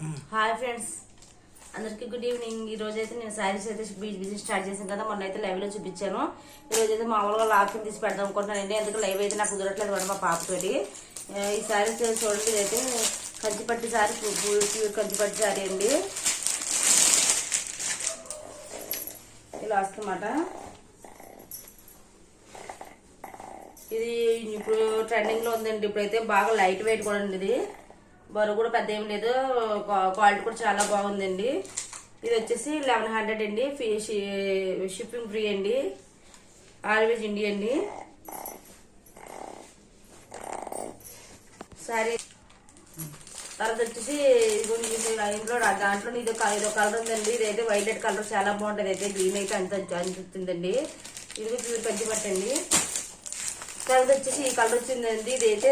Hi friends, అందరికి good evening. ఈ రోజు అయితే నేను శారీస్ అయితే బిజినెస్ స్టార్ట్ చేశాను కదా. మొన్న అయితే లైవ్ లో చూపించాను. ఈ రోజు అయితే మామూలుగా లాక్ని తీసి పెడదాం అనుకుంటున్నానండి. ఎందుకు లైవ్ అయితే నాకు కుదరట్లేదు మేడం మా పాపతోటి. ఈ శారీస్ చూడండి, ఇదైతే కంచిపట్టి శారీ, ప్యూర్ కంచిపట్టి శారీ అండి. ఇలా వస్తుందన్నమాట. ఇది ఇప్పుడు ట్రెండింగ్ లో ఉందండి. ఇప్పుడైతే బాగా లైట్ వెయిట్ కూడా అండి. ఇది బరువు కూడా పెద్ద ఏం లేదు, క్వాలిటీ కూడా చాలా బాగుందండి. ఇది వచ్చేసి 1100 అండి. షిప్పింగ్ ఫ్రీ అండి. ఆల్వేజ్ ఇండియా అండి. సారీ తర్వాత వచ్చేసి ఇంట్లో దాంట్లో ఇదో కలర్ ఉందండి. ఇదైతే వైలెట్ కలర్ చాలా బాగుంటుంది. అయితే గ్రీన్ అయితే అనిపిస్తుందండి. ఇది ప్యూర్ కంచిపట్టండి. తర్వాత వచ్చేసి ఈ కలర్ వచ్చిందండి. ఇదైతే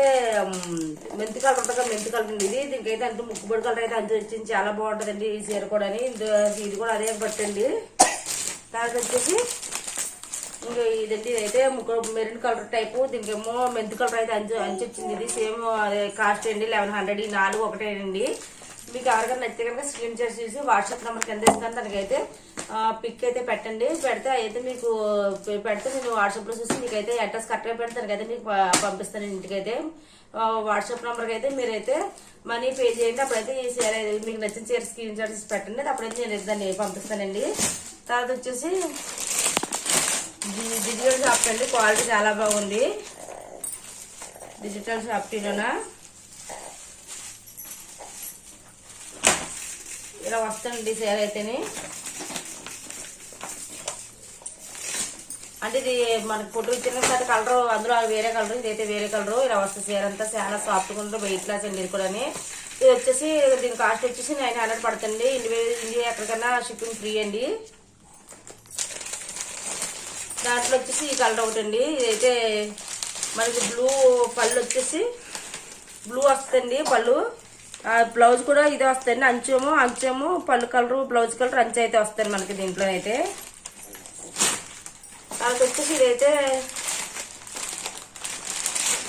మెంతి కలర్ ఉంటుంది కదా, మెంతి కలర్ ఉంది. ఇది దీనికైతే అంత ముక్కుబడి కలర్ అయితే అంత వచ్చింది, చాలా బాగుంటుందండి. ఈ చీర కూడా ఇది కూడా అదే పట్టండి. తర్వాత వచ్చేసి ఇంకా ఇదండి, ఇదైతే మెరూన్ కలర్ టైపు, దీనికేమో మెంతి కలర్ అయితే అంచు వచ్చింది. ఇది సేమ్ కాస్ట్ అండి 1100. ఈ 4 ఒకటేనండి. మీకు ఎవరికైనా నచ్చితే కనుక స్క్రీన్ షాట్ చేసి వాట్సాప్ నెంబర్ కింద ఇస్తాను. దానికైతే పిక్ అయితే పెట్టండి. పెడితే అయితే మీకు పెడితే నేను వాట్సాప్ లో చూసి మీకైతే అడ్రస్ కరెక్ట్గా పెడతాను కదా, మీకు పంపిస్తాను ఇంటికైతే. వాట్సాప్ నెంబర్కి అయితే మీరైతే మనీ పే చేయండి. అప్పుడైతే ఈ చీర మీకు నచ్చిన చీర స్క్రీన్ షాట్ చేసి పెట్టండి. అప్పుడైతే నేను దాన్ని పంపిస్తానండి. తర్వాత వచ్చేసి డిజిటల్ షాప్ అండి. క్వాలిటీ చాలా బాగుంది. డిజిటల్ షాప్ టీలోనా ఇలా వస్తుంది చీర అయితేనే. అంటే ఇది మనకు ఫోటో ఇచ్చిన సార్ కలర్, అందులో వేరే కలర్, ఇదైతే వేరే కలర్. ఇలా వస్తుంది చీర అంతా చాలా సాఫ్ట్గా ఉంటుంది, వెయిట్ క్లాస్ అండి ఇది కూడా. ఇది వచ్చేసి దీని కాస్ట్ వచ్చేసి 900 పడుతుంది. ఇండియా ఎక్కడికన్నా షిప్పింగ్ ఫ్రీ అండి. దాంట్లో వచ్చేసి ఈ కలర్ ఒకటి అండి. ఇదైతే మనకి బ్లూ పళ్ళు వచ్చేసి బ్లూ వస్తుంది పళ్ళు. బ్లౌజ్ కూడా ఇదే వస్తుంది. అంచేమో పళ్ళు కలరు, బ్లౌజ్ కలర్ అంచు అయితే వస్తుంది మనకి దీంట్లో అయితే. తర్వాత వచ్చేసి ఇదైతే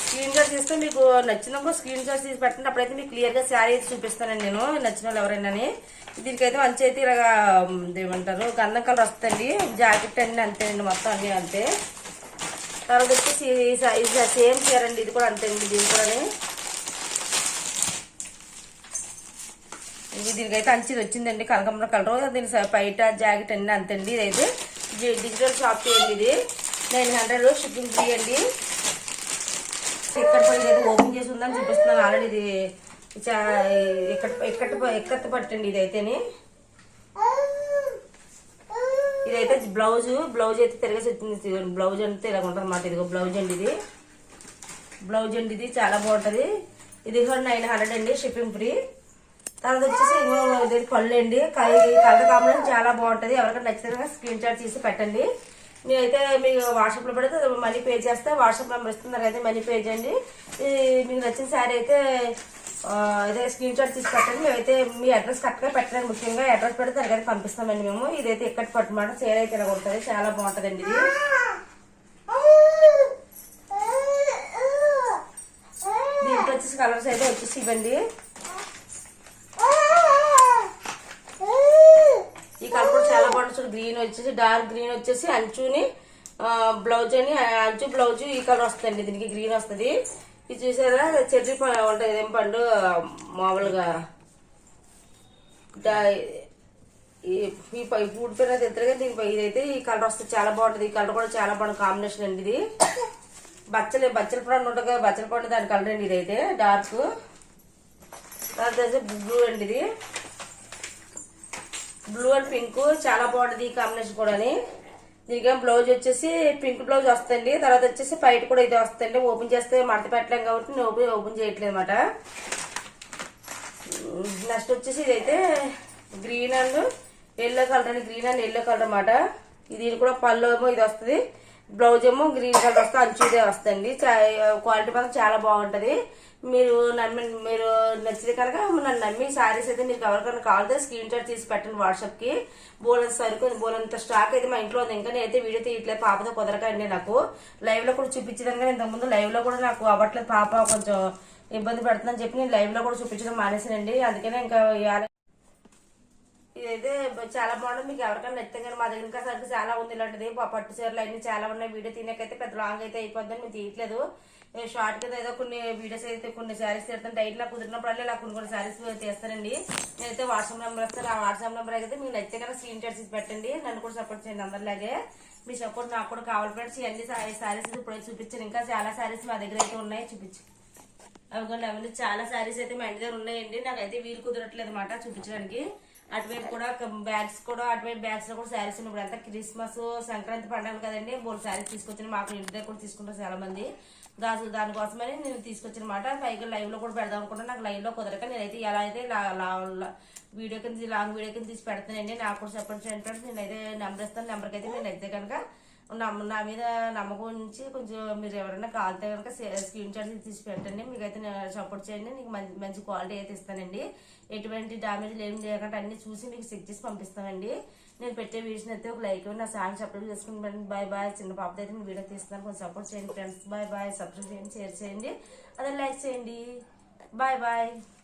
స్క్రీన్ షాట్ తీస్తే మీకు నచ్చినప్పుడు స్క్రీన్ షాట్ తీసి పెట్టండి. అప్పుడైతే మీకు క్లియర్ గా శారీ అయితే చూపిస్తానండి నేను, నచ్చిన వాళ్ళు ఎవరైనా. దీనికైతే మంచి అయితే ఇలాగా ఏమంటారు గంధం కలర్ వస్తుంది. జాకెట్ అన్ని అంతేనండి, మొత్తం అన్ని అంతే. తర్వాత వచ్చేసి సేమ్ చీర అండి, ఇది కూడా అంతేనండి. దీని కూడా దీనికైతే అంచిది వచ్చిందండి, కనకాంబర కలర్. దీని బయట జాకెట్ అన్ని అంతండి. ఇదైతే డిజిటల్ షాప్ చేయండి. ఇది 900 షిప్పింగ్ ఫ్రీ అండి. ఇక్కడ ఇదైతే ఓపెన్ చేసి ఉందని చూపిస్తున్నాను ఆల్రెడీ. ఇది ఎక్కత్త పట్టండి ఇదైతేనే. ఇదైతే బ్లౌజ్ అయితే తిరగేసి వచ్చింది. బ్లౌజ్ అంటే ఇలా ఉంటుంది అన్నమాట. ఇదిగో బ్లౌజ్ అండి, ఇది బ్లౌజ్ అండి. ఇది చాలా బాగుంటది. ఇది కూడా 900 అండి, షిప్పింగ్ ఫ్రీ. తర్వాత వచ్చేసి పళ్ళు అండి. కలర్ కాంబినేషన్ చాలా బాగుంటది. ఎవరికైనా నచ్చితే స్క్రీన్ షాట్ తీసి పెట్టండి. నేనైతే మీకు వాట్సాప్ లో పెడితే మనీ పే చేస్తే వాట్సాప్ నెంబర్ ఇస్తున్నారు అయితే మనీ పే చేయండి. మీకు నచ్చిన శారీ అయితే అదే స్క్రీన్ షాట్ తీసి పెట్టండి. మేమైతే మీ అడ్రస్ కరెక్ట్ గా పెట్టడానికి ముఖ్యంగా అడ్రస్ పెడితే దానికైతే పంపిస్తామండి మేము. ఇదైతే ఎక్కడి పట్టుమాట చీర అయితే ఇలా ఉంటుంది, చాలా బాగుంటదండి ఇది. దీంట్లో వచ్చేసి కలర్స్ అయితే వచ్చేసి ఇవ్వండి. ఈ కలర్ కూడా చాలా బాగుంటుంది. గ్రీన్ వచ్చేసి డార్క్ గ్రీన్ వచ్చేసి అంచుని బ్లౌజ్ అని అంచు బ్లౌజ్ ఈ కలర్ వస్తుంది. దీనికి గ్రీన్ వస్తుంది. ఇది చూసారా చెర్రీ ఉంటుంది, ఏం పండు మామూలుగా ఈ ఫుడ్ పైన తిద్దరుగా దీనిపై ఇదైతే ఈ కలర్ వస్తుంది, చాలా బాగుంటుంది. ఈ కలర్ కూడా చాలా బాగుంది కాంబినేషన్ అండి. ఇది బచ్చల పండు ఉంటుంది కదా, బచ్చల పండు దాని కలర్ అండి. ఇదైతే డార్క్. తర్వాత బ్లూ అండి. ఇది బ్లూ అండ్ పింక్ చాలా బాగుంటుంది ఈ కాంబినేషన్ కూడా. దీనికి బ్లౌజ్ వచ్చేసి పింక్ బ్లౌజ్ వస్తుంది. తర్వాత వచ్చేసి పైట్ కూడా ఇదే వస్తుంది. ఓపెన్ చేస్తే మడత పెట్టలేం కాబట్టి నేను ఓపెన్ చేయట్లేదు అనమాట. నెక్స్ట్ వచ్చేసి ఇదైతే గ్రీన్ అండ్ ఎల్లో కలర్ అండి. గ్రీన్ అండ్ ఎల్లో కలర్ అనమాట. ఇది కూడా పళ్ళు ఏమో ఇది వస్తుంది, బ్లౌజ్ ఏమో గ్రీన్ కలర్ వస్తుంది, అంచు ఇదే వస్తుంది. క్వాలిటీ మాత్రం చాలా బాగుంటది. మీరు నచ్చితే కనుక నన్ను నమ్మి శారీస్ అయితే మీకు ఎవరికైనా కావాలంటే స్క్రీన్ షాట్ తీసి పెట్టండి వాట్సాప్ కి. బోలంత సరుకు బోలంత స్టాక్ అయితే మా ఇంట్లో ఉంది. ఇంకా నేనైతే వీడియో తీయట్లేదు, పాపతో కుదరకండి. నాకు లైవ్ లో కూడా చూపించడానికి ఇంతకుముందు లైవ్ లో కూడా నాకు అవ్వట్లేదు. పాప కొంచెం ఇబ్బంది పడుతుందని చెప్పి నేను లైవ్ లో కూడా చూపించడం మానేసానండి. అందుకనే ఇంకా ఇదైతే చాలా బాగుంటుంది. మీకు ఎవరికైనా నచ్చితే కానీ మా దగ్గర ఇంకా సరికి చాలా ఉంది ఇలాంటిది. పట్టు చీరలు అన్ని చాలా ఉన్నాయి. వీడియో తినకైతే పెద్ద లాంగ్ అయితే అయిపోద్దని మేము తీయట్లేదు. షార్ట్ కింద ఏదో కొన్ని వీడియోస్ అయితే కొన్ని శారీస్ తీస్తాను. డైట్ నాకు కుదిరినప్పుడు ఇలా కొన్ని శారీస్ తీస్తానండి. నేనైతే వాట్సాప్ నెంబర్ వస్తాను. ఆ వాట్సాప్ నెంబర్ అయితే మీకు నచ్చితే కన్నా స్క్రీన్ షాట్స్ ఇచ్చి పెట్టండి. నన్ను కూడా సపోర్ట్ చేయండి అందరిలాగే. మీ సపోర్ట్ నాకు కూడా కావాలి ఫ్రెండ్స్. ఇవన్నీ శారీస్ ఇప్పుడు చూపించాను. ఇంకా చాలా శారీస్ మా దగ్గర అయితే ఉన్నాయి చూపించి అవన్నీ చాలా శారీస్ అయితే మా ఇంటి దగ్గర ఉన్నాయండి. నాకైతే వీలు కుదరట్లేదు అనమాట చూపించడానికి. అటువైపు కూడా అటువైపు బ్యాగ్స్ లో కూడా శారీస్ ఉన్నాయి. ఇప్పుడు అంతా క్రిస్మస్ సంక్రాంతి పండుగలు కదండి. బోల్ శారీస్ తీసుకొచ్చిన మాకు ఇంటి దగ్గర కూడా తీసుకుంటారు చాలా మంది. దానికోసమని నేను తీసుకొచ్చిన మాట. పైగా లైవ్ లో కూడా పెడదాం అనుకుంటా. నాకు లైవ్ లో కుదరక నేనైతే ఎలా అయితే వీడియో కింద లాంగ్ వీడియో కింద తీసి పెడతానండి. నాకు కూడా సపోర్ట్ చేయండి. నేనైతే నెంబర్ ఇస్తాను. నెంబర్కి అయితే నేను అయితే కనుక నా మీద నమ్మకం ఉంచి కొంచెం మీరు ఎవరైనా కావాలితే కనుక స్క్రీన్ షాట్స్ తీసి పెట్టండి. మీకైతే సపోర్ట్ చేయండి. నీకు మంచి క్వాలిటీ అయితే ఇస్తానండి. ఎటువంటి డామేజ్ ఏమి లేకుండా అన్ని చూసి మీకు చెక్ చేసి పంపిస్తానండి. నేను పెట్టే వీడియోస్ అయితే ఒక లైక్ నా ఛానల్ సబ్స్క్రైబ్ చేసుకుని బాయ్ బాయ్. చిన్న పాపతో అయితే నేను వీడియో తీస్తున్నాను. కొంచెం సపోర్ట్ చేయండి ఫ్రెండ్స్. Bye bye. సబ్స్క్రైబ్ చేయండి, షేర్ చేయండి, అదే లైక్ చేయండి. Bye bye.